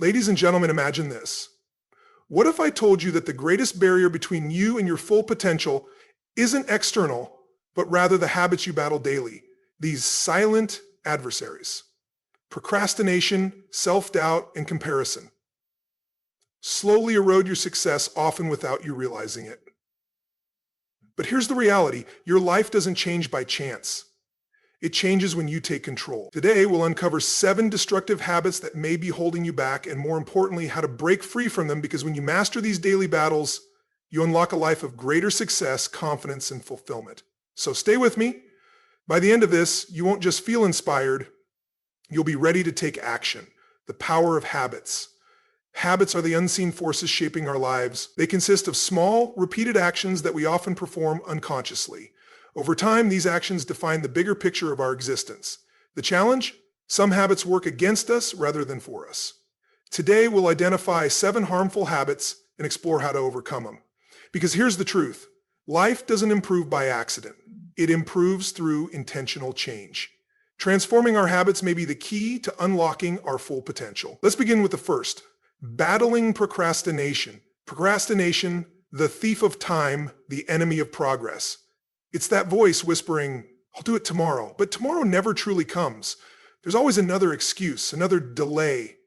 Ladies and gentlemen, imagine this. What if I told you that the greatest barrier between you and your full potential isn't external, but rather the habits you battle daily, these silent adversaries? Procrastination, self-doubt, and comparison slowly erode your success, often without you realizing it. But here's the reality. Your life doesn't change by chance. It changes when you take control. Today, we'll uncover 7 destructive habits that may be holding you back, and more importantly, how to break free from them, because when you master these daily battles, you unlock a life of greater success, confidence, and fulfillment. So stay with me. By the end of this, you won't just feel inspired, you'll be ready to take action. The power of habits. Habits are the unseen forces shaping our lives. They consist of small, repeated actions that we often perform unconsciously. Over time, these actions define the bigger picture of our existence. The challenge? Some habits work against us rather than for us. Today, we'll identify 7 harmful habits and explore how to overcome them. Because here's the truth. Life doesn't improve by accident. It improves through intentional change. Transforming our habits may be the key to unlocking our full potential. Let's begin with the first. Battling procrastination. Procrastination, the thief of time, the enemy of progress. It's that voice whispering, I'll do it tomorrow, but tomorrow never truly comes. There's always another excuse, another delay.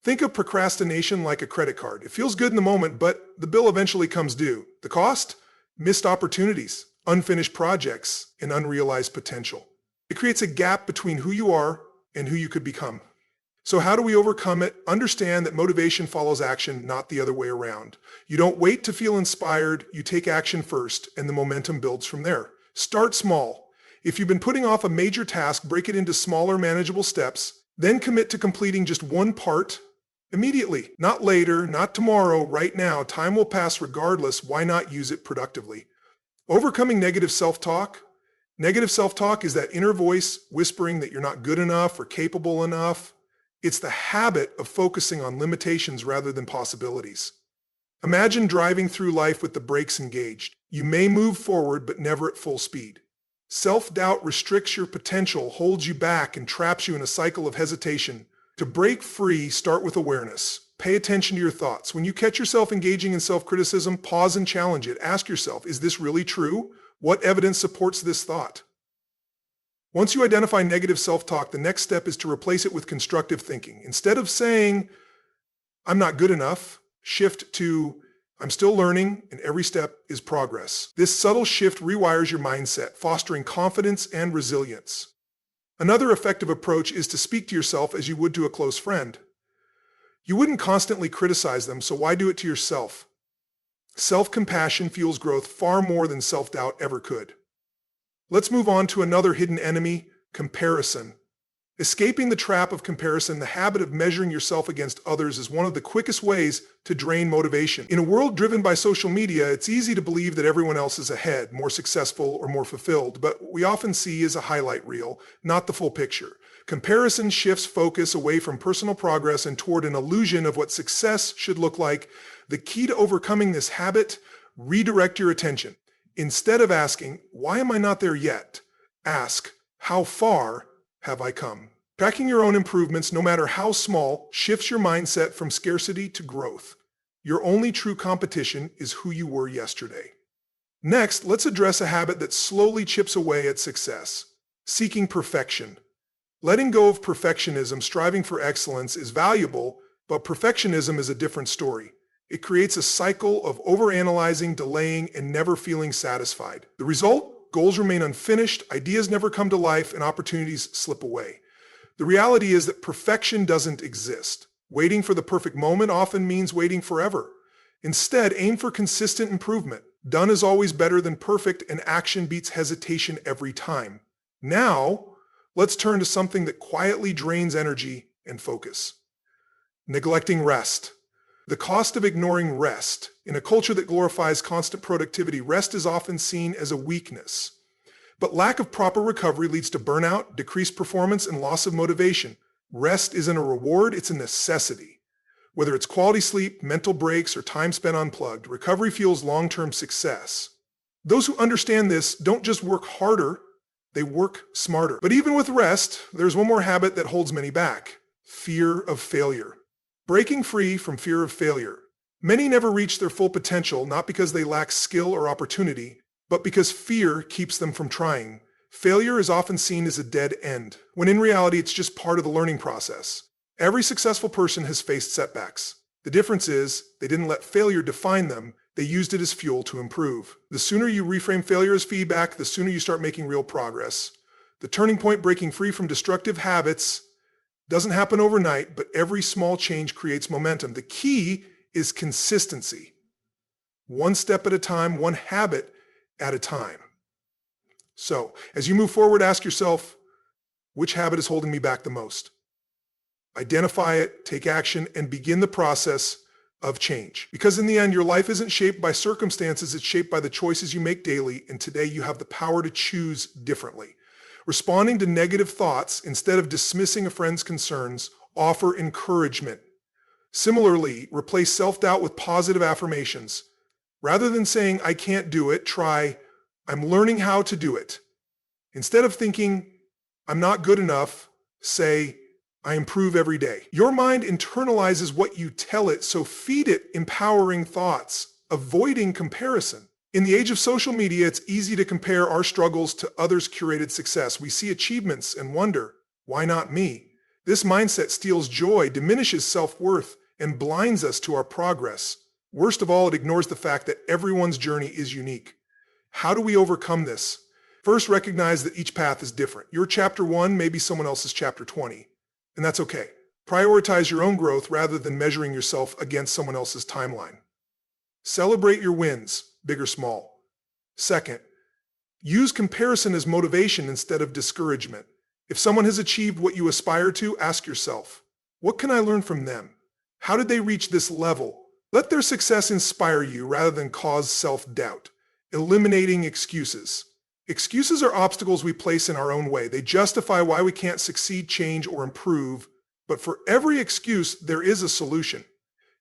Think of procrastination like a credit card. It feels good in the moment, but the bill eventually comes due. The cost? Missed opportunities, unfinished projects, and unrealized potential. It creates a gap between who you are and who you could become. So how do we overcome it? Understand that motivation follows action, not the other way around. You don't wait to feel inspired, you take action first, and the momentum builds from there. Start small. If you've been putting off a major task, break it into smaller, manageable steps, then commit to completing just one part immediately. Not later, not tomorrow, right now. Time will pass regardless. Why not use it productively? Overcoming negative self-talk. Negative self-talk is that inner voice whispering that you're not good enough or capable enough. It's the habit of focusing on limitations rather than possibilities. Imagine driving through life with the brakes engaged. You may move forward, but never at full speed. Self-doubt restricts your potential, holds you back, and traps you in a cycle of hesitation. To break free, start with awareness. Pay attention to your thoughts. When you catch yourself engaging in self-criticism, pause and challenge it. Ask yourself, is this really true? What evidence supports this thought? Once you identify negative self-talk, the next step is to replace it with constructive thinking. Instead of saying, I'm not good enough, shift to, I'm still learning, and every step is progress. This subtle shift rewires your mindset, fostering confidence and resilience. Another effective approach is to speak to yourself as you would to a close friend. You wouldn't constantly criticize them, so why do it to yourself? Self-compassion fuels growth far more than self-doubt ever could. Let's move on to another hidden enemy, comparison. Escaping the trap of comparison, the habit of measuring yourself against others, is one of the quickest ways to drain motivation. In a world driven by social media, it's easy to believe that everyone else is ahead, more successful, or more fulfilled, but what we often see is a highlight reel, not the full picture. Comparison shifts focus away from personal progress and toward an illusion of what success should look like. The key to overcoming this habit: redirect your attention. Instead of asking, why am I not there yet? Ask, how far have I come? Tracking your own improvements, no matter how small, shifts your mindset from scarcity to growth. Your only true competition is who you were yesterday. Next, let's address a habit that slowly chips away at success: seeking perfection. Letting go of perfectionism, striving for excellence, is valuable, but perfectionism is a different story. It creates a cycle of overanalyzing, delaying, and never feeling satisfied. The result? Goals remain unfinished, ideas never come to life, and opportunities slip away. The reality is that perfection doesn't exist. Waiting for the perfect moment often means waiting forever. Instead, aim for consistent improvement. Done is always better than perfect, and action beats hesitation every time. Now, let's turn to something that quietly drains energy and focus: neglecting rest. The cost of ignoring rest. In a culture that glorifies constant productivity, rest is often seen as a weakness. But lack of proper recovery leads to burnout, decreased performance, and loss of motivation. Rest isn't a reward, it's a necessity. Whether it's quality sleep, mental breaks, or time spent unplugged, recovery fuels long-term success. Those who understand this don't just work harder, they work smarter. But even with rest, there's one more habit that holds many back: fear of failure. Breaking free from fear of failure. Many never reach their full potential not because they lack skill or opportunity, but because fear keeps them from trying. Failure is often seen as a dead end, when in reality it's just part of the learning process. Every successful person has faced setbacks. The difference is, they didn't let failure define them, they used it as fuel to improve. The sooner you reframe failure as feedback, the sooner you start making real progress. The turning point, breaking free from destructive habits, doesn't happen overnight, but every small change creates momentum. The key is consistency. One step at a time, one habit at a time. So, as you move forward, ask yourself, which habit is holding me back the most? Identify it, take action, and begin the process of change. Because in the end, your life isn't shaped by circumstances, it's shaped by the choices you make daily, and today you have the power to choose differently. Responding to negative thoughts instead of dismissing a friend's concerns, offer encouragement. Similarly, replace self-doubt with positive affirmations. Rather than saying, I can't do it, try, I'm learning how to do it. Instead of thinking, I'm not good enough, say, I improve every day. Your mind internalizes what you tell it, so feed it empowering thoughts, avoiding comparison. In the age of social media, it's easy to compare our struggles to others' curated success. We see achievements and wonder, why not me? This mindset steals joy, diminishes self-worth, and blinds us to our progress. Worst of all, it ignores the fact that everyone's journey is unique. How do we overcome this? First, recognize that each path is different. Your chapter 1 may be someone else's chapter 20, and that's okay. Prioritize your own growth rather than measuring yourself against someone else's timeline. Celebrate your wins, big or small. Second, use comparison as motivation instead of discouragement. If someone has achieved what you aspire to, ask yourself, what can I learn from them? How did they reach this level? Let their success inspire you rather than cause self-doubt. Eliminating excuses. Excuses are obstacles we place in our own way. They justify why we can't succeed, change, or improve. But for every excuse, there is a solution.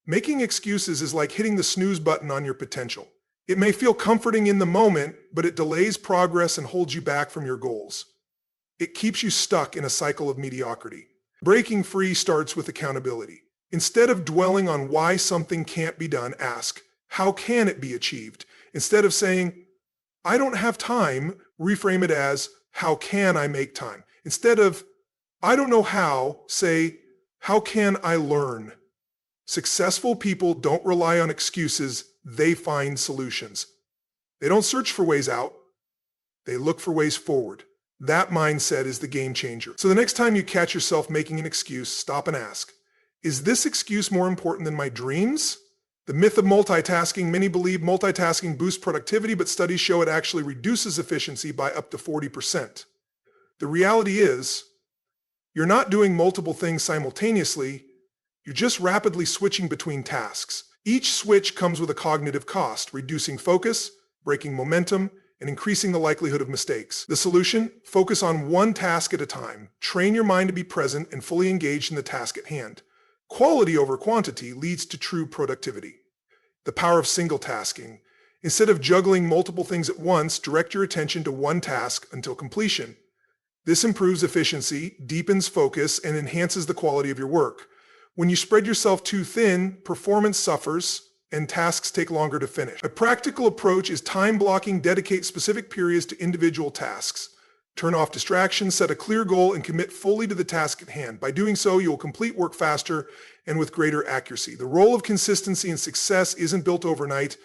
Making excuses is like hitting the snooze button on your potential. It may feel comforting in the moment, but it delays progress and holds you back from your goals. It keeps you stuck in a cycle of mediocrity. Breaking free starts with accountability. Instead of dwelling on why something can't be done, ask, how can it be achieved? Instead of saying, I don't have time, reframe it as, how can I make time? Instead of, I don't know how, say, how can I learn? Successful people don't rely on excuses, they find solutions. They don't search for ways out, they look for ways forward. That mindset is the game changer. So the next time you catch yourself making an excuse, stop and ask, is this excuse more important than my dreams? The myth of multitasking. Many believe multitasking boosts productivity, but studies show it actually reduces efficiency by up to 40%. The reality is, you're not doing multiple things simultaneously, you're just rapidly switching between tasks. Each switch comes with a cognitive cost, reducing focus, breaking momentum, and increasing the likelihood of mistakes. The solution? Focus on one task at a time. Train your mind to be present and fully engaged in the task at hand. Quality over quantity leads to true productivity. The power of single tasking. Instead of juggling multiple things at once, direct your attention to one task until completion. This improves efficiency, deepens focus, and enhances the quality of your work. When you spread yourself too thin, performance suffers and tasks take longer to finish. A practical approach is time blocking. Dedicate specific periods to individual tasks. Turn off distractions, set a clear goal, and commit fully to the task at hand. By doing so, you will complete work faster and with greater accuracy. The role of consistency and success isn't built overnight.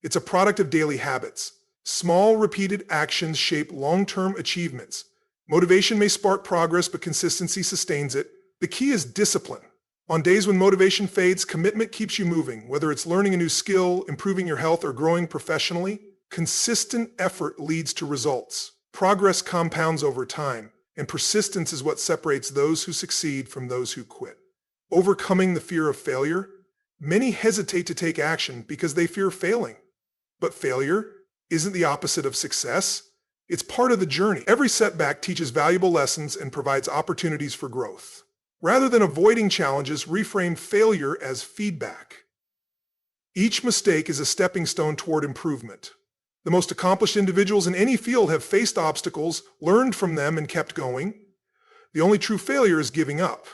It's a product of daily habits. Small, repeated actions shape long-term achievements. Motivation may spark progress, but consistency sustains it. The key is discipline. On days when motivation fades, commitment keeps you moving. Whether it's learning a new skill, improving your health, or growing professionally, consistent effort leads to results. Progress compounds over time, and persistence is what separates those who succeed from those who quit. Overcoming the fear of failure. Many hesitate to take action because they fear failing. But failure isn't the opposite of success. It's part of the journey. Every setback teaches valuable lessons and provides opportunities for growth. Rather than avoiding challenges, reframe failure as feedback. Each mistake is a stepping stone toward improvement. The most accomplished individuals in any field have faced obstacles, learned from them, and kept going. The only true failure is giving up.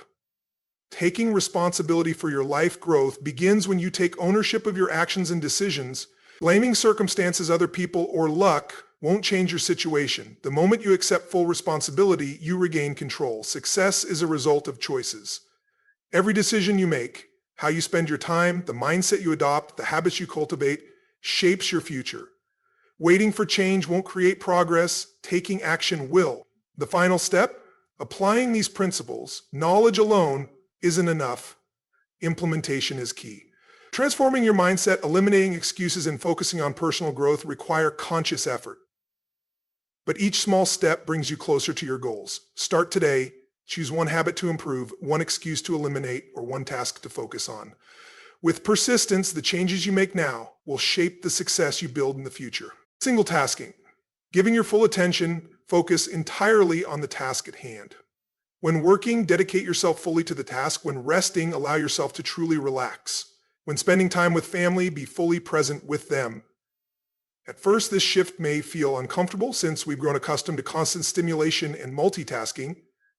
Taking responsibility for your life growth begins when you take ownership of your actions and decisions. Blaming circumstances, other people, or luck won't change your situation. The moment you accept full responsibility, you regain control. Success is a result of choices. Every decision you make, how you spend your time, the mindset you adopt, the habits you cultivate, shapes your future. Waiting for change won't create progress. Taking action will. The final step? Applying these principles. Knowledge alone isn't enough. Implementation is key. Transforming your mindset, eliminating excuses, and focusing on personal growth require conscious effort. But each small step brings you closer to your goals. Start today. Choose one habit to improve, one excuse to eliminate, or one task to focus on. With persistence, the changes you make now will shape the success you build in the future. Single tasking. Giving your full attention, focus entirely on the task at hand. When working, dedicate yourself fully to the task. When resting, allow yourself to truly relax. When spending time with family, be fully present with them. At first, this shift may feel uncomfortable since we've grown accustomed to constant stimulation and multitasking.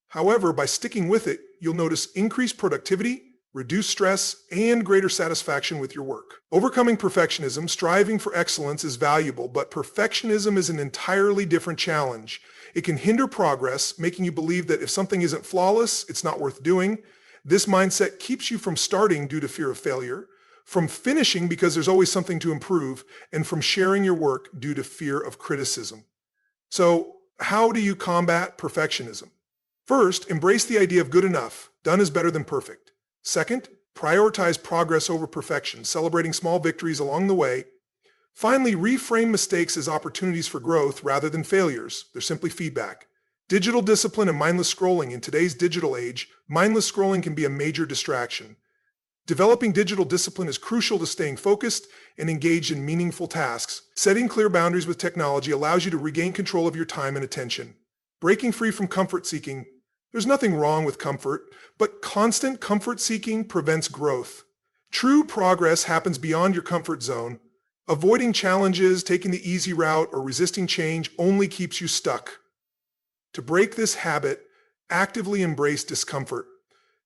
However, by sticking with it, you'll notice increased productivity, reduced stress, and greater satisfaction with your work. Overcoming perfectionism, striving for excellence is valuable, but perfectionism is an entirely different challenge. It can hinder progress, making you believe that if something isn't flawless, it's not worth doing. This mindset keeps you from starting due to fear of failure, from finishing because there's always something to improve, and from sharing your work due to fear of criticism. So, how do you combat perfectionism? First, embrace the idea of good enough. Done is better than perfect. Second, prioritize progress over perfection, celebrating small victories along the way. Finally, reframe mistakes as opportunities for growth rather than failures. They're simply feedback. Digital discipline and mindless scrolling. In today's digital age, mindless scrolling can be a major distraction. Developing digital discipline is crucial to staying focused and engaged in meaningful tasks. Setting clear boundaries with technology allows you to regain control of your time and attention. Breaking free from comfort seeking. There's nothing wrong with comfort, but constant comfort seeking prevents growth. True progress happens beyond your comfort zone. Avoiding challenges, taking the easy route, or resisting change only keeps you stuck. To break this habit, actively embrace discomfort.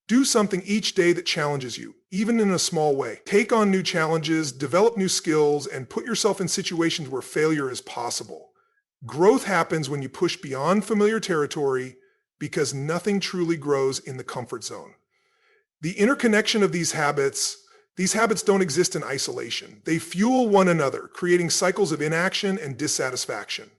Do something each day that challenges you, even in a small way. Take on new challenges, develop new skills, and put yourself in situations where failure is possible. Growth happens when you push beyond familiar territory because nothing truly grows in the comfort zone. The interconnection of these habits don't exist in isolation. They fuel one another, creating cycles of inaction and dissatisfaction.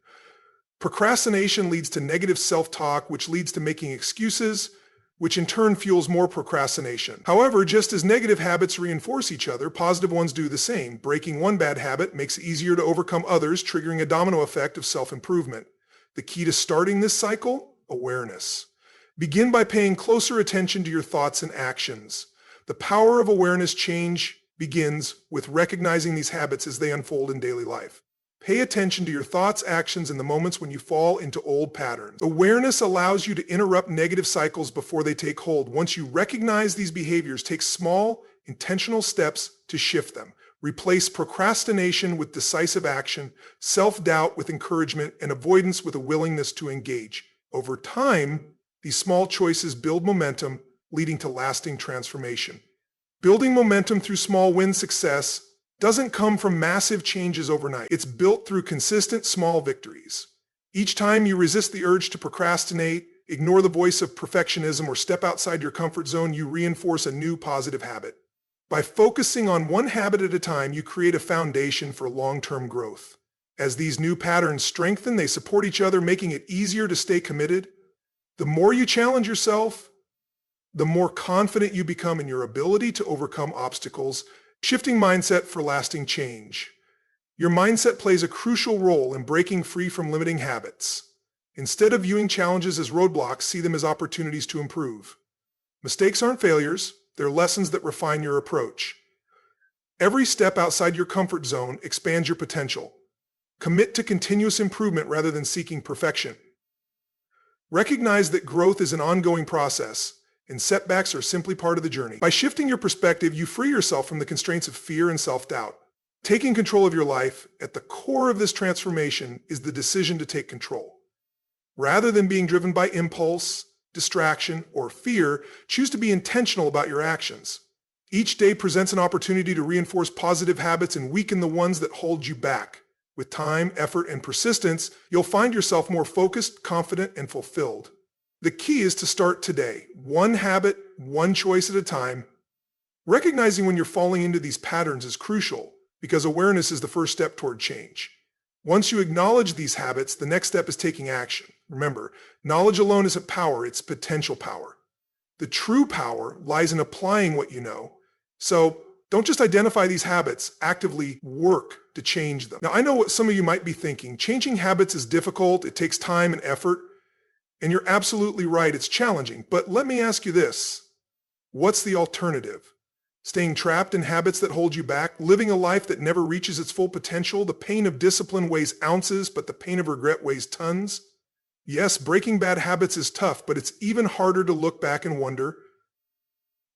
Procrastination leads to negative self-talk, which leads to making excuses, which in turn fuels more procrastination. However, just as negative habits reinforce each other, positive ones do the same. Breaking one bad habit makes it easier to overcome others, triggering a domino effect of self-improvement. The key to starting this cycle? Awareness. Begin by paying closer attention to your thoughts and actions. The power of awareness change begins with recognizing these habits as they unfold in daily life. Pay attention to your thoughts, actions, and the moments when you fall into old patterns. Awareness allows you to interrupt negative cycles before they take hold. Once you recognize these behaviors, take small, intentional steps to shift them. Replace procrastination with decisive action, self-doubt with encouragement, and avoidance with a willingness to engage. Over time, these small choices build momentum, leading to lasting transformation. Building momentum through small win success doesn't come from massive changes overnight. It's built through consistent small victories. Each time you resist the urge to procrastinate, ignore the voice of perfectionism, or step outside your comfort zone, you reinforce a new positive habit. By focusing on one habit at a time, you create a foundation for long-term growth. As these new patterns strengthen, they support each other, making it easier to stay committed. The more you challenge yourself, the more confident you become in your ability to overcome obstacles. Shifting mindset for lasting change. Your mindset plays a crucial role in breaking free from limiting habits. Instead of viewing challenges as roadblocks, see them as opportunities to improve. Mistakes aren't failures, they're lessons that refine your approach. Every step outside your comfort zone expands your potential. Commit to continuous improvement rather than seeking perfection. Recognize that growth is an ongoing process, and setbacks are simply part of the journey. By shifting your perspective, you free yourself from the constraints of fear and self-doubt. Taking control of your life, at the core of this transformation, is the decision to take control. Rather than being driven by impulse, distraction, or fear, choose to be intentional about your actions. Each day presents an opportunity to reinforce positive habits and weaken the ones that hold you back. With time, effort, and persistence, you'll find yourself more focused, confident, and fulfilled. The key is to start today, one habit, one choice at a time. Recognizing when you're falling into these patterns is crucial because awareness is the first step toward change. Once you acknowledge these habits, the next step is taking action. Remember, knowledge alone isn't power, it's potential power. The true power lies in applying what you know. So don't just identify these habits, actively work to change them. Now, I know what some of you might be thinking. Changing habits is difficult, it takes time and effort, and you're absolutely right, it's challenging. But let me ask you this. What's the alternative? Staying trapped in habits that hold you back, living a life that never reaches its full potential? The pain of discipline weighs ounces, but the pain of regret weighs tons. Yes, breaking bad habits is tough, but it's even harder to look back and wonder,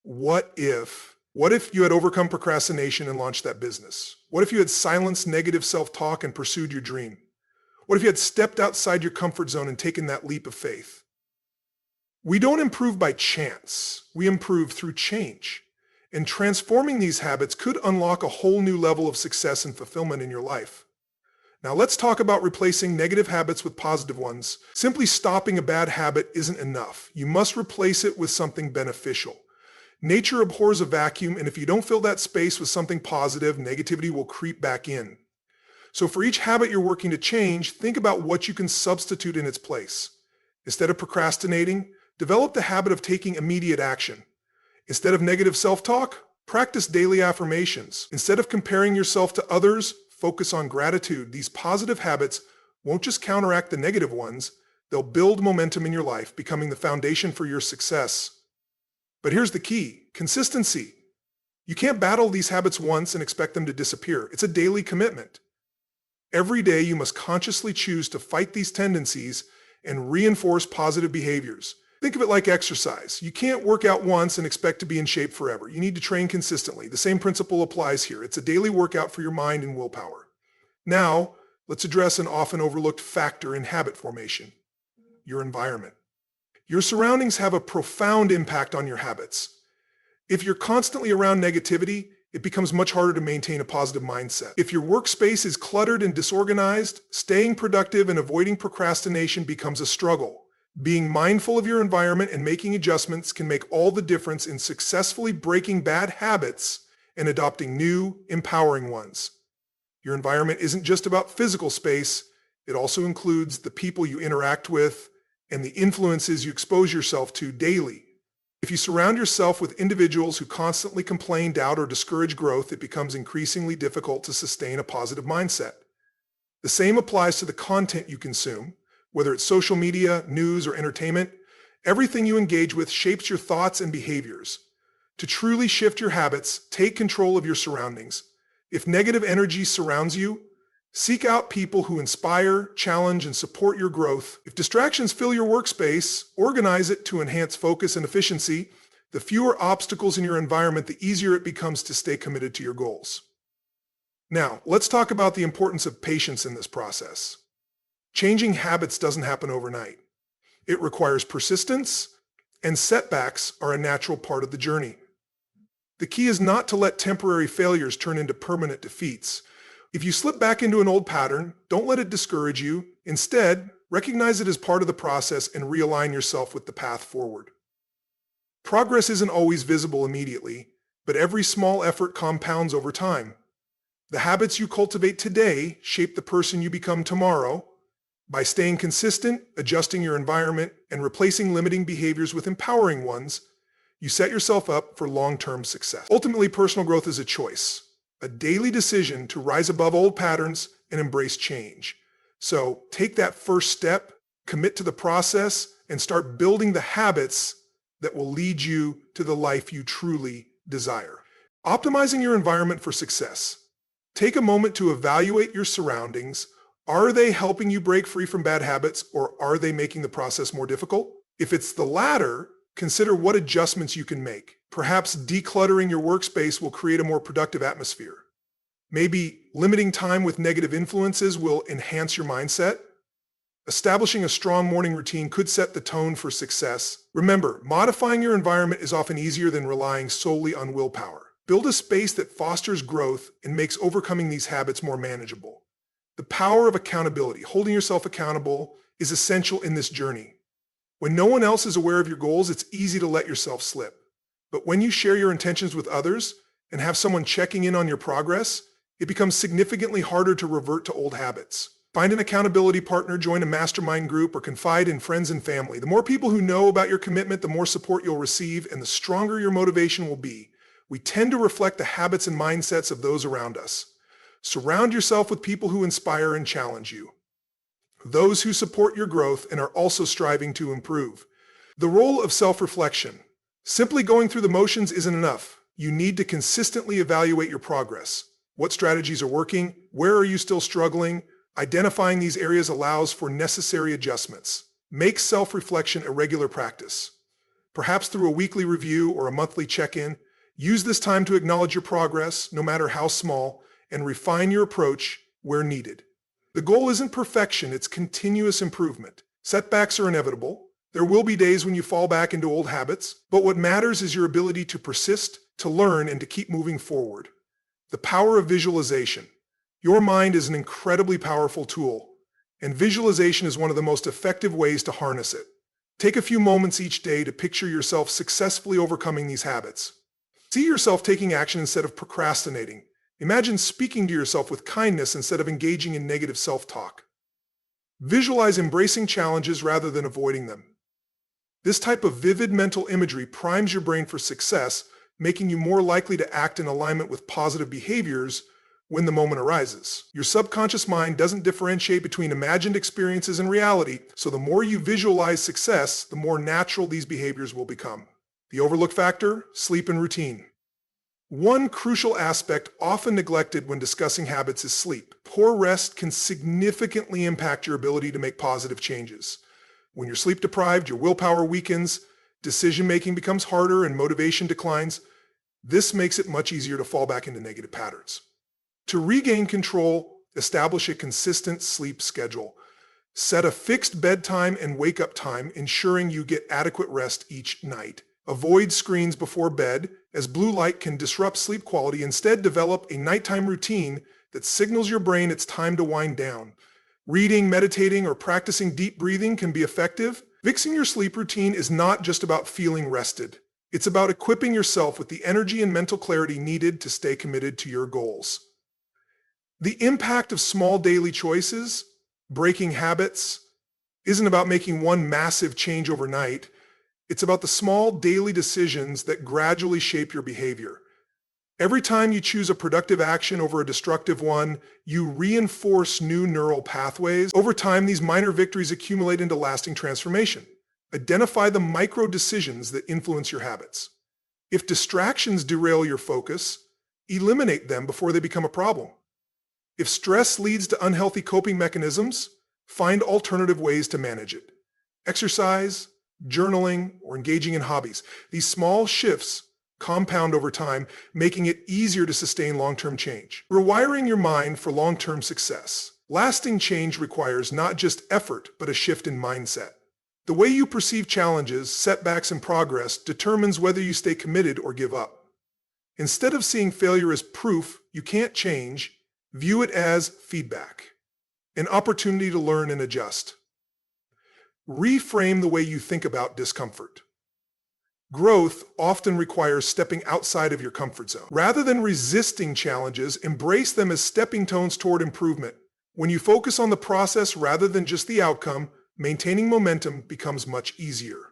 what if? What if you had overcome procrastination and launched that business? What if you had silenced negative self-talk and pursued your dream? What if you had stepped outside your comfort zone and taken that leap of faith? We don't improve by chance. We improve through change. And transforming these habits could unlock a whole new level of success and fulfillment in your life. Now let's talk about replacing negative habits with positive ones. Simply stopping a bad habit isn't enough. You must replace it with something beneficial. Nature abhors a vacuum, and if you don't fill that space with something positive, negativity will creep back in. So for each habit you're working to change, think about what you can substitute in its place. Instead of procrastinating, develop the habit of taking immediate action. Instead of negative self-talk, practice daily affirmations. Instead of comparing yourself to others, focus on gratitude. These positive habits won't just counteract the negative ones, they'll build momentum in your life, becoming the foundation for your success. But here's the key: consistency. You can't battle these habits once and expect them to disappear. It's a daily commitment. Every day you must consciously choose to fight these tendencies and reinforce positive behaviors. Think of it like exercise. You can't work out once and expect to be in shape forever. You need to train consistently. The same principle applies here. It's a daily workout for your mind and willpower. Now, let's address an often overlooked factor in habit formation: your environment. Your surroundings have a profound impact on your habits. If you're constantly around negativity, it becomes much harder to maintain a positive mindset. If your workspace is cluttered and disorganized, staying productive and avoiding procrastination becomes a struggle. Being mindful of your environment and making adjustments can make all the difference in successfully breaking bad habits and adopting new, empowering ones. Your environment isn't just about physical space, it also includes the people you interact with and the influences you expose yourself to daily. If you surround yourself with individuals who constantly complain, doubt, or discourage growth, it becomes increasingly difficult to sustain a positive mindset. The same applies to the content you consume. Whether it's social media, news, or entertainment, everything you engage with shapes your thoughts and behaviors. To truly shift your habits, take control of your surroundings. If negative energy surrounds you, seek out people who inspire, challenge, and support your growth. If distractions fill your workspace, organize it to enhance focus and efficiency. The fewer obstacles in your environment, the easier it becomes to stay committed to your goals. Now, let's talk about the importance of patience in this process. Changing habits doesn't happen overnight. It requires persistence, and setbacks are a natural part of the journey. The key is not to let temporary failures turn into permanent defeats. If you slip back into an old pattern, don't let it discourage you. Instead, recognize it as part of the process and realign yourself with the path forward. Progress isn't always visible immediately, but every small effort compounds over time. The habits you cultivate today shape the person you become tomorrow. By staying consistent, adjusting your environment, and replacing limiting behaviors with empowering ones, you set yourself up for long-term success. Ultimately, personal growth is a choice, a daily decision to rise above old patterns and embrace change. So take that first step, commit to the process, and start building the habits that will lead you to the life you truly desire. Optimizing your environment for success. Take a moment to evaluate your surroundings. Are they helping you break free from bad habits, or are they making the process more difficult? If it's the latter, consider what adjustments you can make. Perhaps decluttering your workspace will create a more productive atmosphere. Maybe limiting time with negative influences will enhance your mindset. Establishing a strong morning routine could set the tone for success. Remember, modifying your environment is often easier than relying solely on willpower. Build a space that fosters growth and makes overcoming these habits more manageable. The power of accountability, holding yourself accountable, is essential in this journey. When no one else is aware of your goals, it's easy to let yourself slip. But when you share your intentions with others and have someone checking in on your progress, it becomes significantly harder to revert to old habits. Find an accountability partner, join a mastermind group, or confide in friends and family. The more people who know about your commitment, the more support you'll receive, and the stronger your motivation will be. We tend to reflect the habits and mindsets of those around us. Surround yourself with people who inspire and challenge you. Those who support your growth and are also striving to improve. The role of self-reflection. Simply going through the motions isn't enough. You need to consistently evaluate your progress. What strategies are working? Where are you still struggling? Identifying these areas allows for necessary adjustments. Make self-reflection a regular practice. Perhaps through a weekly review or a monthly check-in. Use this time to acknowledge your progress, no matter how small, and refine your approach where needed. The goal isn't perfection, it's continuous improvement. Setbacks are inevitable. There will be days when you fall back into old habits, but what matters is your ability to persist, to learn, and to keep moving forward. The power of visualization. Your mind is an incredibly powerful tool, and visualization is one of the most effective ways to harness it. Take a few moments each day to picture yourself successfully overcoming these habits. See yourself taking action instead of procrastinating. Imagine speaking to yourself with kindness instead of engaging in negative self-talk. Visualize embracing challenges rather than avoiding them. This type of vivid mental imagery primes your brain for success, making you more likely to act in alignment with positive behaviors when the moment arises. Your subconscious mind doesn't differentiate between imagined experiences and reality, so the more you visualize success, the more natural these behaviors will become. The overlook factor, sleep and routine. One crucial aspect often neglected when discussing habits is sleep. Poor rest can significantly impact your ability to make positive changes. When you're sleep deprived, your willpower weakens, decision-making becomes harder, and motivation declines. This makes it much easier to fall back into negative patterns. To regain control, establish a consistent sleep schedule. Set a fixed bedtime and wake-up time, ensuring you get adequate rest each night. Avoid screens before bed, as blue light can disrupt sleep quality. Instead, develop a nighttime routine that signals your brain it's time to wind down. Reading, meditating, or practicing deep breathing can be effective. Fixing your sleep routine is not just about feeling rested. It's about equipping yourself with the energy and mental clarity needed to stay committed to your goals. The impact of small daily choices, breaking habits, isn't about making one massive change overnight. It's about the small daily decisions that gradually shape your behavior. Every time you choose a productive action over a destructive one, you reinforce new neural pathways. Over time, these minor victories accumulate into lasting transformation. Identify the micro decisions that influence your habits. If distractions derail your focus, eliminate them before they become a problem. If stress leads to unhealthy coping mechanisms, find alternative ways to manage it. Exercise, journaling, or engaging in hobbies. These small shifts compound over time, making it easier to sustain long-term change. Rewiring your mind for long-term success. Lasting change requires not just effort, but a shift in mindset. The way you perceive challenges, setbacks, and progress determines whether you stay committed or give up. Instead of seeing failure as proof you can't change, view it as feedback, an opportunity to learn and adjust. Reframe the way you think about discomfort. Growth often requires stepping outside of your comfort zone. Rather than resisting challenges, embrace them as stepping stones toward improvement. When you focus on the process rather than just the outcome, maintaining momentum becomes much easier.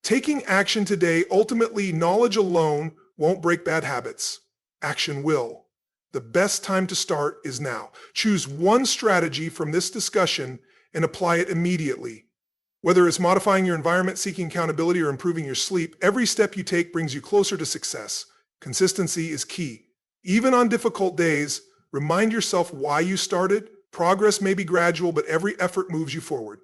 Taking action today, ultimately, knowledge alone won't break bad habits. Action will. The best time to start is now. Choose one strategy from this discussion and apply it immediately. Whether it's modifying your environment, seeking accountability, or improving your sleep, every step you take brings you closer to success. Consistency is key. Even on difficult days, remind yourself why you started. Progress may be gradual, but every effort moves you forward.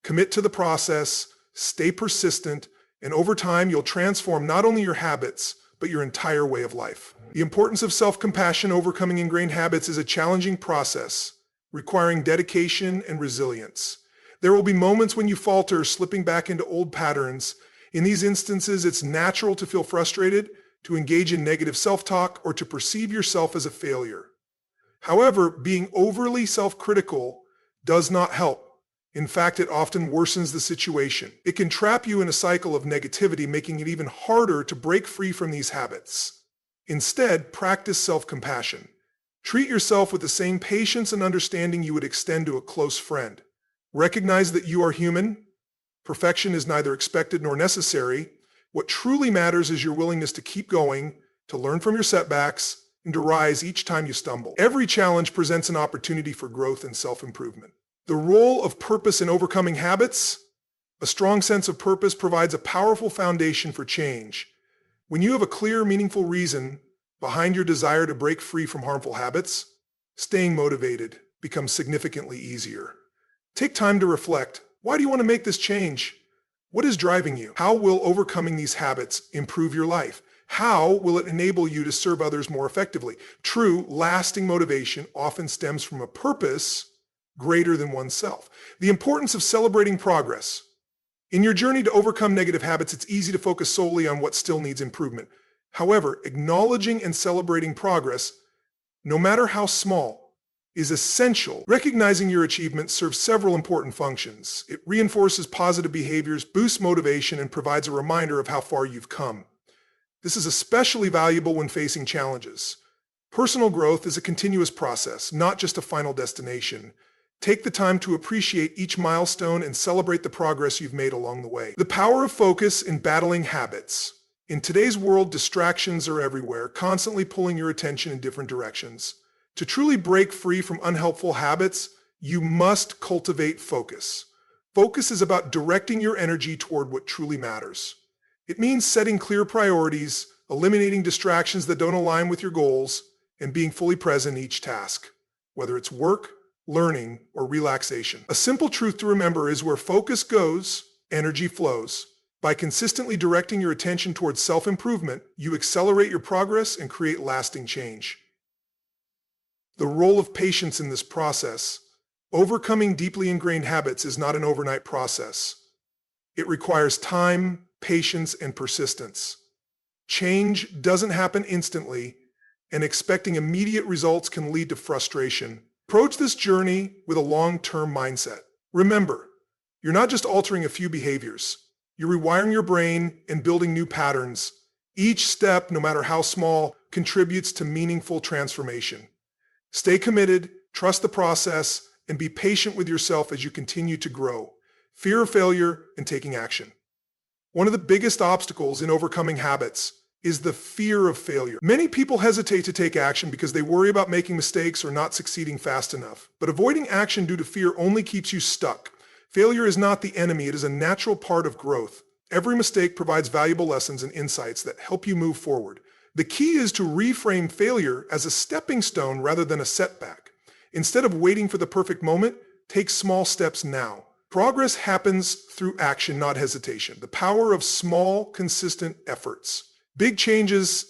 Commit to the process, stay persistent, and over time you'll transform not only your habits, but your entire way of life. The importance of self-compassion. Overcoming ingrained habits is a challenging process, requiring dedication and resilience. There will be moments when you falter, slipping back into old patterns. In these instances, it's natural to feel frustrated, to engage in negative self-talk, or to perceive yourself as a failure. However, being overly self-critical does not help. In fact, it often worsens the situation. It can trap you in a cycle of negativity, making it even harder to break free from these habits. Instead, practice self-compassion. Treat yourself with the same patience and understanding you would extend to a close friend. Recognize that you are human. Perfection is neither expected nor necessary. What truly matters is your willingness to keep going, to learn from your setbacks, and to rise each time you stumble. Every challenge presents an opportunity for growth and self-improvement. The role of purpose in overcoming habits. A strong sense of purpose provides a powerful foundation for change. When you have a clear, meaningful reason behind your desire to break free from harmful habits, staying motivated becomes significantly easier. Take time to reflect. Why do you want to make this change? What is driving you? How will overcoming these habits improve your life? How will it enable you to serve others more effectively? True, lasting motivation often stems from a purpose greater than oneself. The importance of celebrating progress. In your journey to overcome negative habits, it's easy to focus solely on what still needs improvement. However, acknowledging and celebrating progress, no matter how small, is essential. Recognizing your achievements serves several important functions. It reinforces positive behaviors, boosts motivation, and provides a reminder of how far you've come. This is especially valuable when facing challenges. Personal growth is a continuous process, not just a final destination. Take the time to appreciate each milestone and celebrate the progress you've made along the way. The power of focus in battling habits. In today's world, distractions are everywhere, constantly pulling your attention in different directions. To truly break free from unhelpful habits, you must cultivate focus. Focus is about directing your energy toward what truly matters. It means setting clear priorities, eliminating distractions that don't align with your goals, and being fully present in each task, whether it's work, learning, or relaxation. A simple truth to remember is where focus goes, energy flows. By consistently directing your attention towards self-improvement, you accelerate your progress and create lasting change. The role of patience in this process. Overcoming deeply ingrained habits is not an overnight process. It requires time, patience, and persistence. Change doesn't happen instantly, and expecting immediate results can lead to frustration. Approach this journey with a long-term mindset. Remember, you're not just altering a few behaviors. You're rewiring your brain and building new patterns. Each step, no matter how small, contributes to meaningful transformation. Stay committed, trust the process, and be patient with yourself as you continue to grow. Fear of failure and taking action. One of the biggest obstacles in overcoming habits is the fear of failure. Many people hesitate to take action because they worry about making mistakes or not succeeding fast enough. But avoiding action due to fear only keeps you stuck. Failure is not the enemy, it is a natural part of growth. Every mistake provides valuable lessons and insights that help you move forward. The key is to reframe failure as a stepping stone rather than a setback. Instead of waiting for the perfect moment, take small steps now. Progress happens through action, not hesitation. The power of small, consistent efforts. Big changes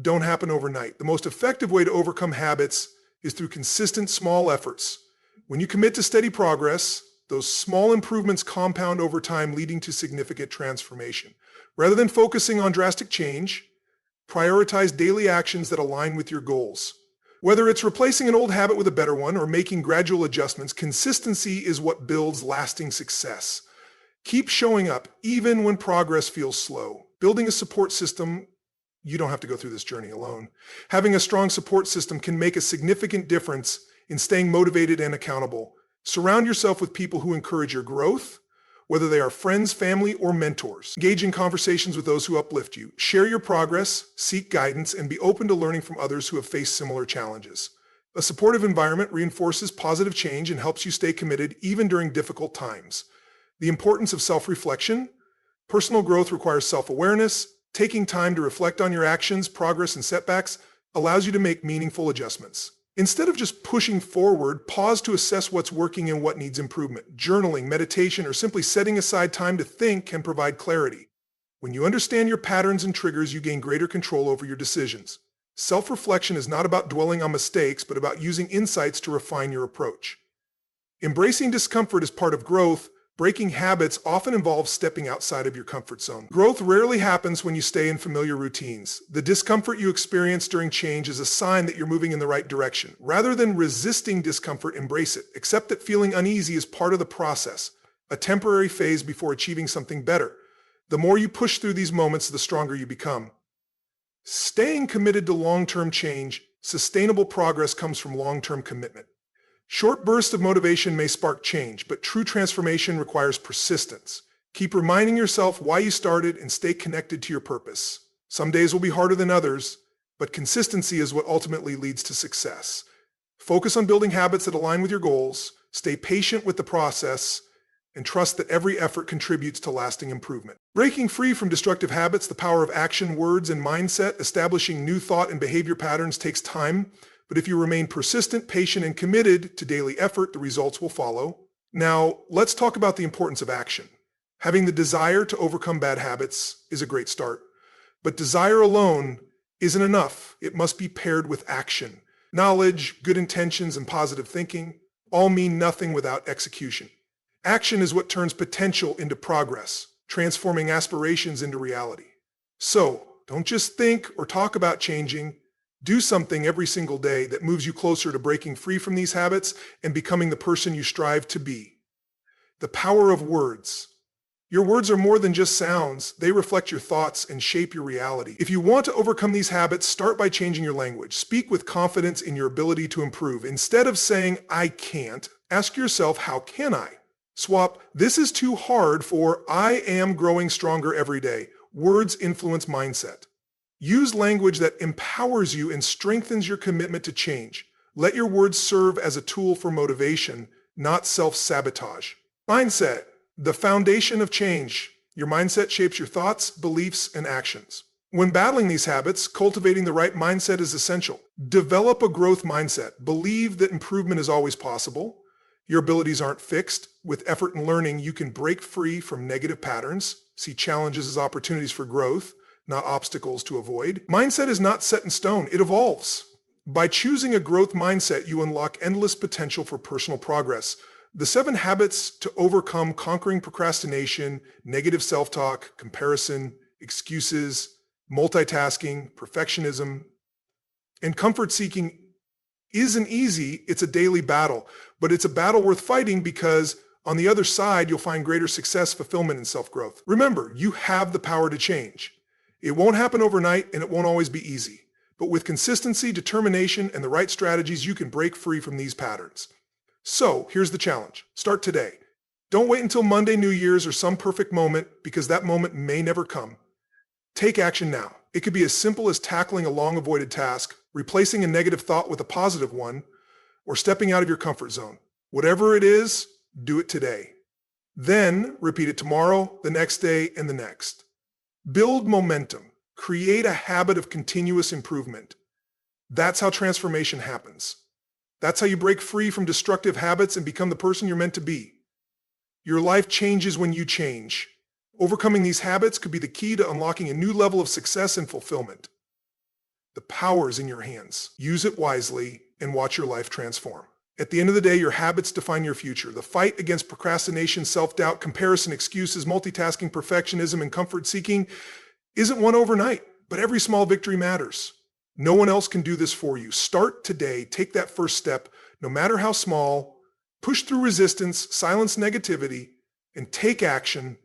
don't happen overnight. The most effective way to overcome habits is through consistent small efforts. When you commit to steady progress, those small improvements compound over time, leading to significant transformation. Rather than focusing on drastic change, prioritize daily actions that align with your goals. Whether it's replacing an old habit with a better one or making gradual adjustments, consistency is what builds lasting success. Keep showing up even when progress feels slow. Building a support system, you don't have to go through this journey alone. Having a strong support system can make a significant difference in staying motivated and accountable. Surround yourself with people who encourage your growth, whether they are friends, family, or mentors. Engage in conversations with those who uplift you. Share your progress, seek guidance, and be open to learning from others who have faced similar challenges. A supportive environment reinforces positive change and helps you stay committed even during difficult times. The importance of self-reflection. Personal growth requires self-awareness. Taking time to reflect on your actions, progress, and setbacks allows you to make meaningful adjustments. Instead of just pushing forward, pause to assess what's working and what needs improvement. Journaling, meditation, or simply setting aside time to think can provide clarity. When you understand your patterns and triggers, you gain greater control over your decisions. Self-reflection is not about dwelling on mistakes, but about using insights to refine your approach. Embracing discomfort is part of growth. Breaking habits often involves stepping outside of your comfort zone. Growth rarely happens when you stay in familiar routines. The discomfort you experience during change is a sign that you're moving in the right direction. Rather than resisting discomfort, embrace it. Accept that feeling uneasy is part of the process, a temporary phase before achieving something better. The more you push through these moments, the stronger you become. Staying committed to long-term change, sustainable progress comes from long-term commitment. Short bursts of motivation may spark change, but true transformation requires persistence. Keep reminding yourself why you started and stay connected to your purpose. Some days will be harder than others, but consistency is what ultimately leads to success. Focus on building habits that align with your goals, stay patient with the process, and trust that every effort contributes to lasting improvement. Breaking free from destructive habits, the power of action, words, and mindset, establishing new thought and behavior patterns takes time. But if you remain persistent, patient, and committed to daily effort, the results will follow. Now, let's talk about the importance of action. Having the desire to overcome bad habits is a great start. But desire alone isn't enough. It must be paired with action. Knowledge, good intentions, and positive thinking all mean nothing without execution. Action is what turns potential into progress, transforming aspirations into reality. So, don't just think or talk about changing. Do something every single day that moves you closer to breaking free from these habits and becoming the person you strive to be. The power of words. Your words are more than just sounds. They reflect your thoughts and shape your reality. If you want to overcome these habits, start by changing your language. Speak with confidence in your ability to improve. Instead of saying, "I can't," ask yourself, "How can I?" Swap, "This is too hard," for "I am growing stronger every day." Words influence mindset. Use language that empowers you and strengthens your commitment to change. Let your words serve as a tool for motivation, not self-sabotage. Mindset, the foundation of change. Your mindset shapes your thoughts, beliefs, and actions. When battling these habits, cultivating the right mindset is essential. Develop a growth mindset. Believe that improvement is always possible. Your abilities aren't fixed. With effort and learning, you can break free from negative patterns. See challenges as opportunities for growth, not obstacles to avoid. Mindset is not set in stone, it evolves. By choosing a growth mindset, you unlock endless potential for personal progress. The 7 habits to overcome conquering procrastination, negative self-talk, comparison, excuses, multitasking, perfectionism, and comfort seeking isn't easy. It's a daily battle, but it's a battle worth fighting because on the other side, you'll find greater success, fulfillment, and self-growth. Remember, you have the power to change. It won't happen overnight and it won't always be easy. But with consistency, determination, and the right strategies, you can break free from these patterns. So here's the challenge. Start today. Don't wait until Monday, New Year's, or some perfect moment, because that moment may never come. Take action now. It could be as simple as tackling a long-avoided task, replacing a negative thought with a positive one, or stepping out of your comfort zone. Whatever it is, do it today. Then repeat it tomorrow, the next day, and the next. Build momentum. Create a habit of continuous improvement. That's how transformation happens. That's how you break free from destructive habits and become the person you're meant to be. Your life changes when you change. Overcoming these habits could be the key to unlocking a new level of success and fulfillment. The power is in your hands. Use it wisely and watch your life transform. At the end of the day, your habits define your future. The fight against procrastination, self-doubt, comparison, excuses, multitasking, perfectionism, and comfort-seeking isn't won overnight, but every small victory matters. No one else can do this for you. Start today. Take that first step, no matter how small. Push through resistance, silence negativity, and take action,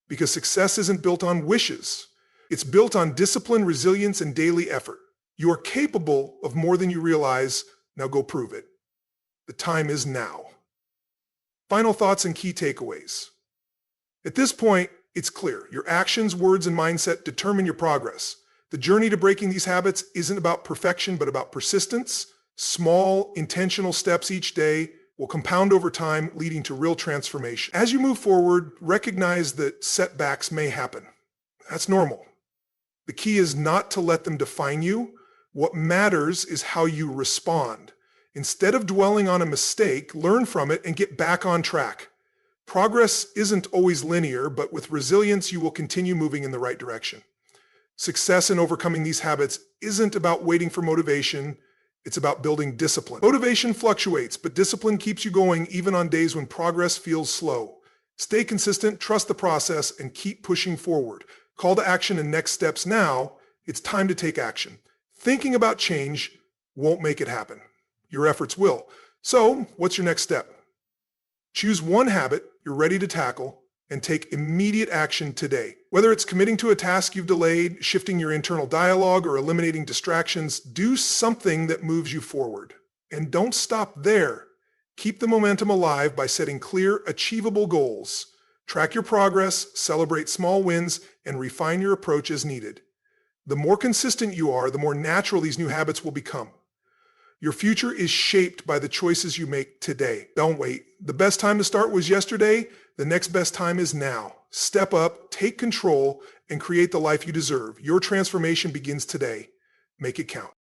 because success isn't built on wishes. It's built on discipline, resilience, and daily effort. You are capable of more than you realize. Now go prove it. The time is now. Final thoughts and key takeaways. At this point, it's clear. Your actions, words, and mindset determine your progress. The journey to breaking these habits isn't about perfection, but about persistence. Small, intentional steps each day will compound over time, leading to real transformation. As you move forward, recognize that setbacks may happen. That's normal. The key is not to let them define you. What matters is how you respond. Instead of dwelling on a mistake, learn from it and get back on track. Progress isn't always linear, but with resilience, you will continue moving in the right direction. Success in overcoming these habits isn't about waiting for motivation. It's about building discipline. Motivation fluctuates, but discipline keeps you going even on days when progress feels slow. Stay consistent, trust the process, and keep pushing forward. Call to action and next steps now. It's time to take action. Thinking about change won't make it happen. Your efforts will. So, what's your next step? Choose one habit you're ready to tackle and take immediate action today. Whether it's committing to a task you've delayed, shifting your internal dialogue, or eliminating distractions, do something that moves you forward. And don't stop there. Keep the momentum alive by setting clear, achievable goals. Track your progress, celebrate small wins, and refine your approach as needed. The more consistent you are, the more natural these new habits will become. Your future is shaped by the choices you make today. Don't wait. The best time to start was yesterday. The next best time is now. Step up, take control, and create the life you deserve. Your transformation begins today. Make it count.